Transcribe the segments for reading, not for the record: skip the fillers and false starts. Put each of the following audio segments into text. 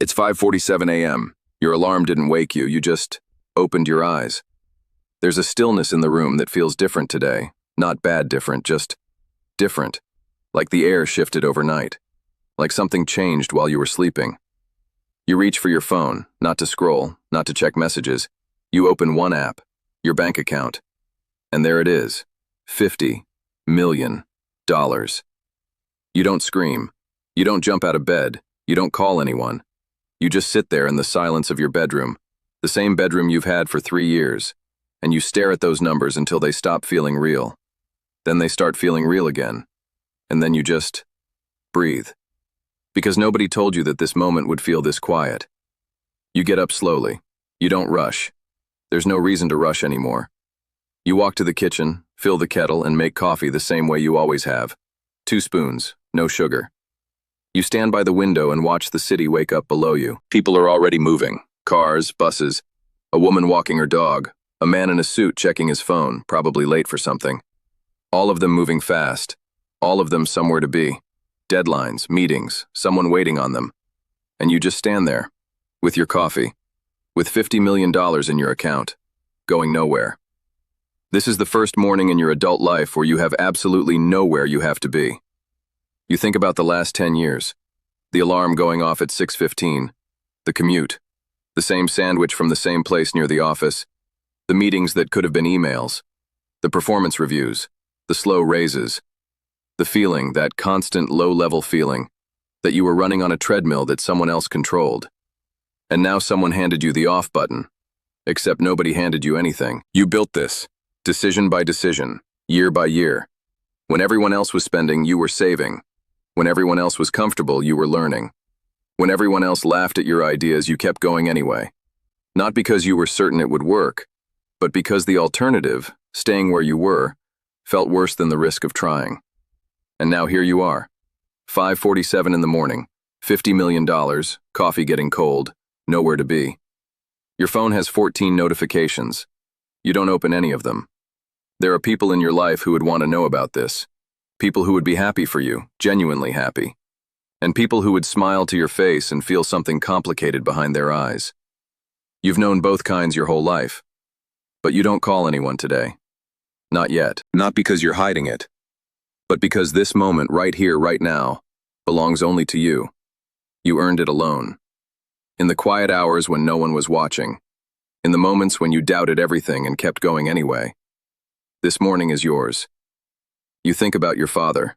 It's 5:47 a.m. Your alarm didn't wake you, you just opened your eyes. There's a stillness in the room that feels different today. Not bad different, just different. Like the air shifted overnight. Like something changed while you were sleeping. You reach for your phone, not to scroll, not to check messages. You open one app, your bank account. And there it is, $50 million. You don't scream. You don't jump out of bed. You don't call anyone. You just sit there in the silence of your bedroom, the same bedroom you've had for 3 years, and you stare at those numbers until they stop feeling real. Then they start feeling real again. And then you just breathe. Because nobody told you that this moment would feel this quiet. You get up slowly. You don't rush. There's no reason to rush anymore. You walk to the kitchen, fill the kettle, and make coffee the same way you always have. 2 spoons, no sugar. You stand by the window and watch the city wake up below you. People are already moving. Cars, buses, a woman walking her dog, a man in a suit checking his phone, probably late for something. All of them moving fast. All of them somewhere to be. Deadlines, meetings, someone waiting on them. And you just stand there, with your coffee, with $50 million in your account, going nowhere. This is the first morning in your adult life where you have absolutely nowhere you have to be. You think about the last 10 years, the alarm going off at 6:15, the commute, the same sandwich from the same place near the office, the meetings that could have been emails, the performance reviews, the slow raises, the feeling, that constant low-level feeling, that you were running on a treadmill that someone else controlled. And now someone handed you the off button, except nobody handed you anything. You built this, decision by decision, year by year. When everyone else was spending, you were saving. When everyone else was comfortable, you were learning. When everyone else laughed at your ideas, you kept going anyway. Not because you were certain it would work, but because the alternative, staying where you were, felt worse than the risk of trying. And now here you are. 5:47 in the morning, $50 million, coffee getting cold, nowhere to be. Your phone has 14 notifications. You don't open any of them. There are people in your life who would want to know about this. People who would be happy for you, genuinely happy. And people who would smile to your face and feel something complicated behind their eyes. You've known both kinds your whole life. But you don't call anyone today. Not yet. Not because you're hiding it. But because this moment right here, right now, belongs only to you. You earned it alone. In the quiet hours when no one was watching. In the moments when you doubted everything and kept going anyway. This morning is yours. You think about your father.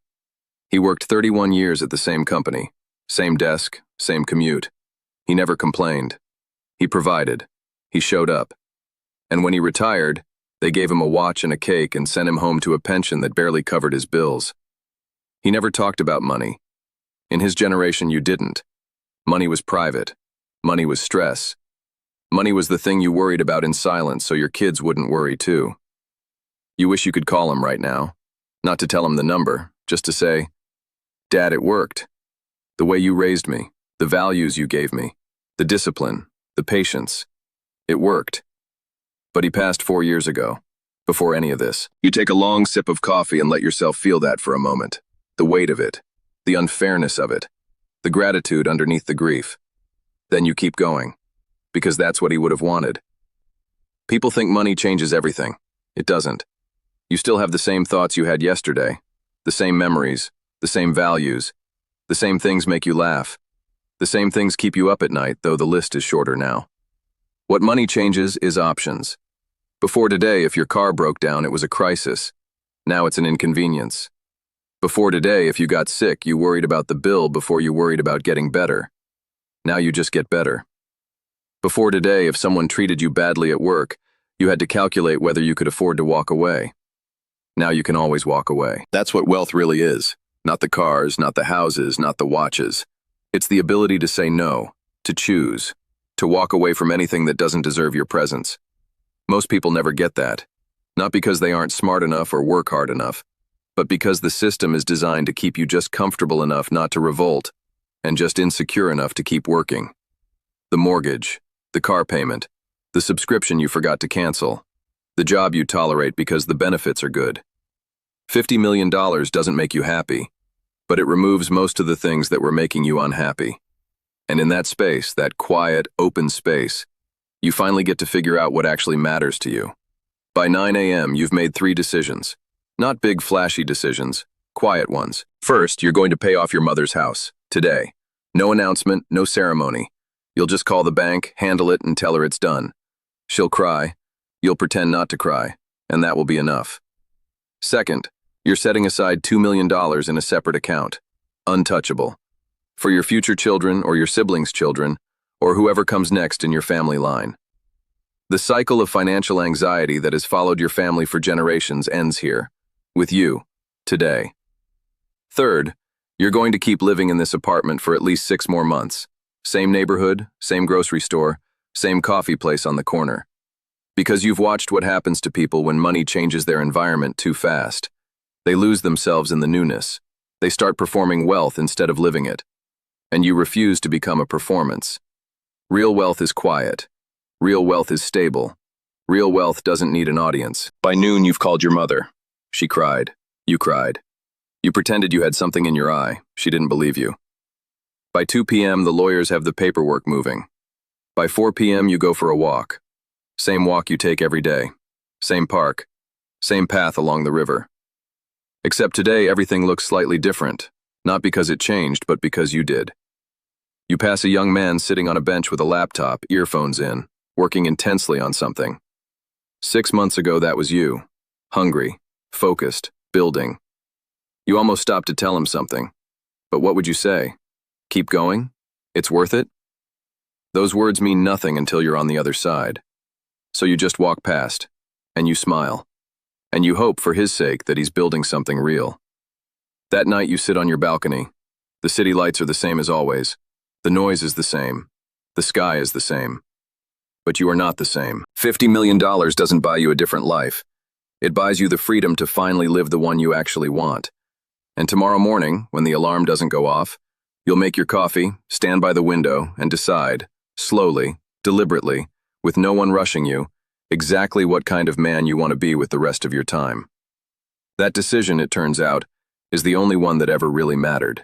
He worked 31 years at the same company, same desk, same commute. He never complained. He provided. He showed up. And when he retired, they gave him a watch and a cake and sent him home to a pension that barely covered his bills. He never talked about money. In his generation, you didn't. Money was private. Money was stress. Money was the thing you worried about in silence so your kids wouldn't worry too. You wish you could call him right now. Not to tell him the number, just to say, "Dad, it worked. The way you raised me, the values you gave me, the discipline, the patience. It worked." But he passed 4 years ago, before any of this. You take a long sip of coffee and let yourself feel that for a moment. The weight of it, the unfairness of it, the gratitude underneath the grief. Then you keep going, because that's what he would have wanted. People think money changes everything. It doesn't. You still have the same thoughts you had yesterday, the same memories, the same values, the same things make you laugh, the same things keep you up at night, though the list is shorter now. What money changes is options. Before today, if your car broke down, it was a crisis. Now it's an inconvenience. Before today, if you got sick, you worried about the bill before you worried about getting better. Now you just get better. Before today, if someone treated you badly at work, you had to calculate whether you could afford to walk away. Now you can always walk away. That's what wealth really is. Not the cars, not the houses, not the watches. It's the ability to say no, to choose, to walk away from anything that doesn't deserve your presence. Most people never get that. Not because they aren't smart enough or work hard enough, but because the system is designed to keep you just comfortable enough not to revolt, and just insecure enough to keep working. The mortgage, the car payment, the subscription you forgot to cancel, the job you tolerate because the benefits are good. $50 million doesn't make you happy, but it removes most of the things that were making you unhappy. And in that space, that quiet, open space, you finally get to figure out what actually matters to you. By 9 a.m., you've made 3 decisions. Not big, flashy decisions, quiet ones. First, you're going to pay off your mother's house, today. No announcement, no ceremony. You'll just call the bank, handle it, and tell her it's done. She'll cry. You'll pretend not to cry, and that will be enough. Second, you're setting aside $2 million in a separate account. Untouchable. For your future children or your siblings' children, or whoever comes next in your family line. The cycle of financial anxiety that has followed your family for generations ends here, with you, today. Third, you're going to keep living in this apartment for at least 6 more months. Same neighborhood, same grocery store, same coffee place on the corner. Because you've watched what happens to people when money changes their environment too fast. They lose themselves in the newness. They start performing wealth instead of living it. And you refuse to become a performance. Real wealth is quiet. Real wealth is stable. Real wealth doesn't need an audience. By noon, you've called your mother. She cried. You cried. You pretended you had something in your eye. She didn't believe you. By 2 p.m., the lawyers have the paperwork moving. By 4 p.m., you go for a walk. Same walk you take every day. Same park. Same path along the river. Except today, everything looks slightly different. Not because it changed, but because you did. You pass a young man sitting on a bench with a laptop, earphones in, working intensely on something. 6 months ago, that was you. Hungry, focused, building. You almost stopped to tell him something. But what would you say? Keep going? It's worth it? Those words mean nothing until you're on the other side. So you just walk past, and you smile. And you hope, for his sake, that he's building something real. That night you sit on your balcony. The city lights are the same as always. The noise is the same. The sky is the same. But you are not the same. $50 million doesn't buy you a different life. It buys you the freedom to finally live the one you actually want. And tomorrow morning, when the alarm doesn't go off, you'll make your coffee, stand by the window, and decide, slowly, deliberately, with no one rushing you, exactly what kind of man you want to be with the rest of your time. That decision, it turns out, is the only one that ever really mattered.